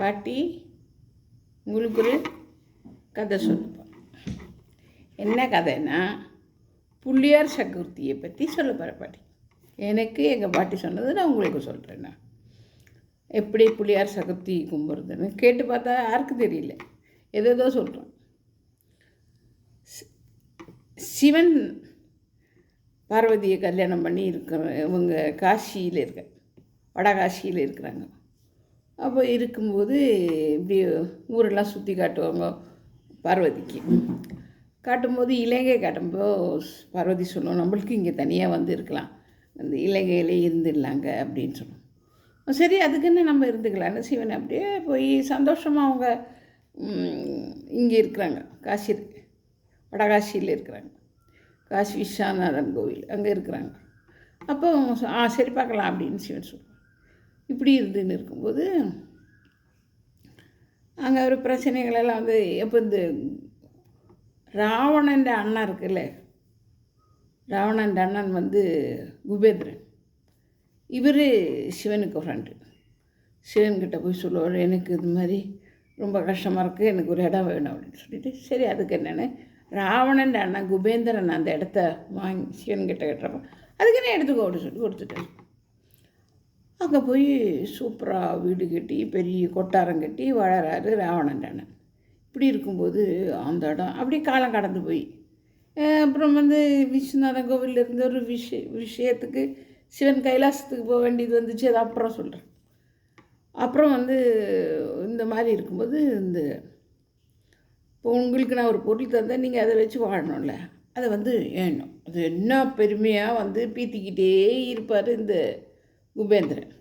பாட்டி உங்களுக்கு ஒரு கதை சொல்லுப்போம். என்ன கதைன்னா, புள்ளியார் சதுர்த்தியை பற்றி சொல்ல போகிற பாட்டி. எனக்கு எங்கள் பாட்டி சொன்னது நான் உங்களுக்கு சொல்கிறேன். நான் எப்படி புள்ளியார் சதுர்த்தி கும்பிட்றதுன்னு கேட்டு பார்த்தா யாருக்கும் தெரியல, ஏதோ சொல்கிறேன். சிவன் பார்வதியை கல்யாணம் பண்ணி இருக்கிற இவங்க காசியில் இருக்க வடகாசியில் இருக்கிறாங்க. அப்போ இருக்கும்போது இப்படி ஊரெல்லாம் சுற்றி காட்டுவாங்க பார்வதிக்கு. காட்டும்போது இலங்கை காட்டும்போது பார்வதி சொல்லுவோம், நம்மளுக்கு இங்கே தனியாக வந்து இருக்கலாம், அந்த இலங்கையிலே இருந்துடலாங்க அப்படின்னு சொல்லுவோம். சரி, அதுக்குன்னு நம்ம இருந்துக்கலான்னு சிவன் அப்படியே போய் சந்தோஷமாக அவங்க இங்கே இருக்கிறாங்க, காசி வடகாசியில் இருக்கிறாங்க, காசி விஸ்வநாதன் கோவில் அங்கே இருக்கிறாங்க. அப்போ சரி பார்க்கலாம் அப்படின்னு சிவன் சொல்லுவாங்க. இப்படி இருந்துன்னு இருக்கும்போது அங்கே ஒரு பிரச்சனைகளெல்லாம் வந்து எப்போ இந்த ராவணன் அண்ணன் இருக்குல்ல, ராவணன் அண்ணன் வந்து குபேந்திரன், இவர் சிவனுக்கு ஃப்ரெண்டு. சிவன்கிட்ட போய் சொல்லுவார், எனக்கு இது மாதிரி ரொம்ப கஷ்டமாக இருக்குது, எனக்கு ஒரு இடம் வேணும் அப்படின்னு சொல்லிட்டு, சரி அதுக்கு என்னென்னு ராவணன் அண்ணன் குபேந்திரன் அந்த இடத்த வாங்கி சிவன்கிட்ட கட்டுறப்ப அதுக்கு என்ன எடுத்துக்கோ அப்படின்னு சொல்லி கொடுத்துட்டார். அங்கே போய் சூப்பராக வீடு கட்டி பெரிய கொட்டாரம் கட்டி வாழறாரு ராவணன் அண்ணன். இப்படி இருக்கும்போது அந்த இடம் அப்படியே காலம் கடந்து போய் அப்புறம் வந்து விஸ்வநாதன் கோவிலில் இருந்த ஒரு விஷயத்துக்கு சிவன் கைலாசத்துக்கு போக வேண்டியது வந்துச்சு. அது அப்புறம் சொல்கிறேன். அப்புறம் வந்து இந்த மாதிரி இருக்கும்போது இப்போ உங்களுக்கு நான் ஒரு பொருள் தந்தேன், நீங்கள் அதை வச்சு வாழணும்ல, அதை வந்து ஏணும் அது என்ன பெருமையாக வந்து பீத்திக்கிட்டே இருப்பார் இந்த குபேந்திரன்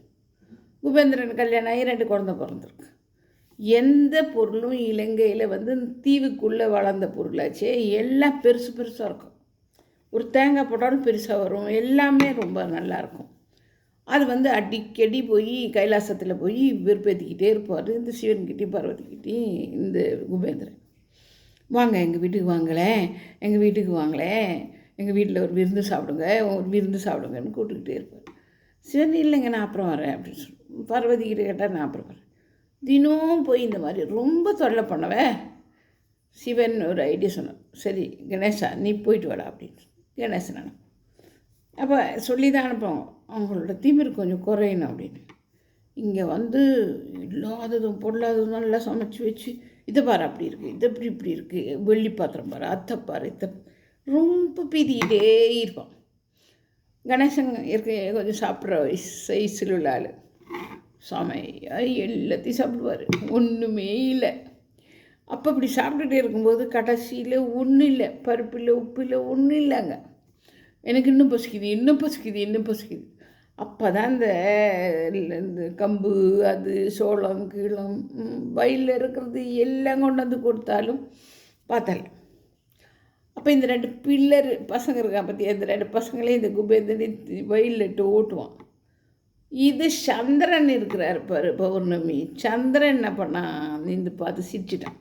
கல்யாணம் ஆகி 2 குழந்தை பிறந்திருக்கு. எந்த பொருளும் இலங்கையில் வந்து தீவுக்குள்ளே வளர்ந்த பொருளாச்சே எல்லாம் பெருசு பெருசாக இருக்கும். ஒரு தேங்காய் போட்டாலும் பெருசாக வரும், எல்லாமே ரொம்ப நல்லாயிருக்கும். அது வந்து அடிக்கடி போய் கைலாசத்தில் போய் விருப்பத்திக்கிட்டே இருப்பார் இந்த சிவன்கிட்டையும் பார்வதிக்கிட்டையும் இந்த குபேந்திரன். வாங்க எங்கள் வீட்டுக்கு வாங்களேன், எங்கள் வீட்டுக்கு வாங்களேன், எங்கள் வீட்டில் ஒரு விருந்து சாப்பிடுங்கன்னு கூப்பிட்டுக்கிட்டே இருப்பார். சிவன் இல்லைங்க நான் அப்புறம் வரேன் அப்படின்னு சொல்லி பார்வதிக்கிட்ட கேட்டால் நான் அப்புறம் வரேன். தினம் போய் இந்த மாதிரி ரொம்ப தொல்லை பண்ணவேன். சிவன் ஒரு ஐடியா சொன்னான், சரி கணேசா நீ போயிட்டு வாடா அப்படின்னு. கணேசன் அனுப்பும். அப்போ சொல்லி தான் அனுப்புவாங்க, அவங்களோட திமிரு கொஞ்சம் குறையணும் அப்படின்னு. இங்கே வந்து இல்லாததும் பொருளாததும் நல்லா சமைச்சு வச்சு, இதை பாரு அப்படி இருக்குது, இது இப்படி இருக்குது, வெள்ளி பாத்திரம் பாரு, அத்தை பாரு, இத்தை ரொம்ப பீதிக்கிட்டே இருப்பான். கணேசன் இருக்க கொஞ்சம் சாப்பிட்ற சைஸில் உள்ள ஆள், சமையாக எல்லாத்தையும் சாப்பிடுவார், ஒன்றுமே இல்லை. அப்போ இப்படி சாப்பிட்டுட்டே இருக்கும்போது கடைசியில் ஒன்றும் இல்லை, பருப்பு இல்லை, உப்பு இல்லை, ஒன்றும் இல்லைங்க. எனக்கு இன்னும் பசிக்குது. அப்போ தான் இந்த கம்பு அது சோளம் கீழம் வயலில் இருக்கிறது எல்லாம் கொண்டு வந்து கொடுத்தாலும் பார்த்தல. அப்போ இந்த 2 பிள்ளர் பசங்க இருக்கான் பற்றி, அந்த 2 பசங்களையும் இந்த குபேந்திரன் வயலில் ஓட்டுவான். இது சந்திரன் இருக்கிறார் பாரு, பௌர்ணமி சந்திரன் என்ன பண்ணான், நின்று பார்த்து சிரிச்சிட்டான்.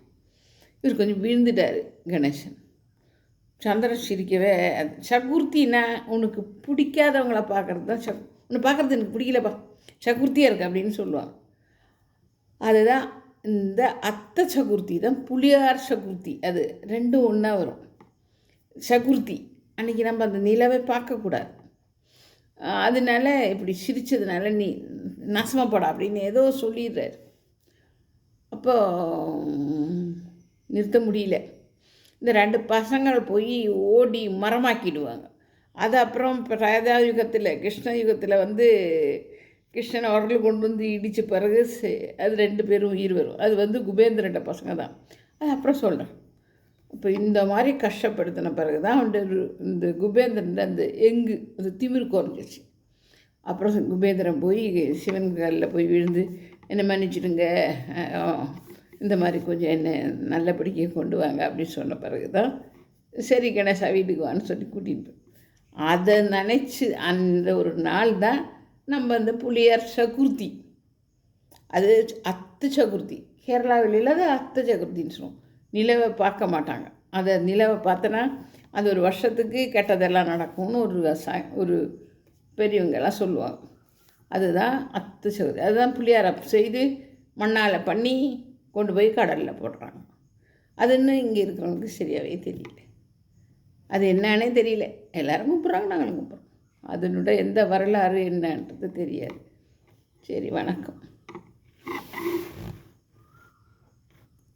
இவர் கொஞ்சம் விழுந்துட்டார் கணேசன். சந்திரன் சிரிக்கவே, சகுர்த்தின்னா உனக்கு பிடிக்காதவங்கள பார்க்குறது தான் உன்னை பார்க்குறது எனக்கு பிடிக்கலப்பா, சகுர்த்தியாக இருக்கு அப்படின்னு சொல்லுவாங்க. அதுதான் இந்த அத்தை சகுர்த்தி தான் புளியார் சகுர்த்தி. அது 2 ஒன்றா வரும். சகுர்த்தி அன்றைக்கி நம்ம அந்த நிலவை பார்க்கக்கூடாது, அதனால இப்படி சிரித்ததுனால நீ நாசமாப்படா அப்படின்னு ஏதோ சொல்லிடுறாரு. அப்போ நிறுத்த முடியல. இந்த 2 பசங்கள் போய் ஓடி மரமாக்கிடுவாங்க. அது அப்புறம் பிரேதாயுகத்தில் கிருஷ்ண யுகத்தில் வந்து கிருஷ்ணனை உரல் கொண்டு வந்து இடித்த பிறகு அது 2 பேரும் உயிர் வரும். அது வந்து குபேந்திரன் பசங்க தான். அது அப்புறம் சொல்கிறேன். இப்போ இந்த மாதிரி கஷ்டப்படுத்தின பிறகு தான் இந்த குபேந்திரன் அந்த அது திமிரு குறைஞ்சிச்சு. அப்புறம் குபேந்திரன் போய் சிவன் காலில் போய் விழுந்து என்னை மன்னிச்சிடுங்க, இந்த மாதிரி கொஞ்சம் என்ன நல்லபடிக்கே கொண்டு வாங்க அப்படின்னு சொன்ன பிறகு தான் சரி கணேசா வீட்டுக்கு வான்னு சொல்லி கூட்டிகிட்டு அதை நினச்சி அந்த ஒரு நாள் தான் நம்ம அந்த புளியார் சதுர்த்தி. அது அத்தை சதுர்த்தி, கேரளாவில் இல்லாத அத்தை சதுர்த்தின்னு சொல்லுவோம். நிலவை பார்க்க மாட்டாங்க, அதை நிலவை பார்த்தோன்னா அது ஒரு வருஷத்துக்கு கெட்டதெல்லாம் நடக்கும்னு ஒரு பெரியவங்கெல்லாம் சொல்லுவாங்க. அதுதான் அத்தை சதுர்த்தி. அதுதான் பிள்ளையார் செய்து மண்ணால் பண்ணி கொண்டு போய் கடலில் போடுறாங்க. அது இன்னும் இங்கே இருக்கிறவங்களுக்கு சரியாகவே தெரியல. அது என்னன்னே தெரியல. எல்லோரும் கும்பிட்றாங்க, நாங்களும் கும்பிட்றோம். அதனுடைய எந்த வரலாறு என்னன்றது தெரியாது. சரி, வணக்கம்.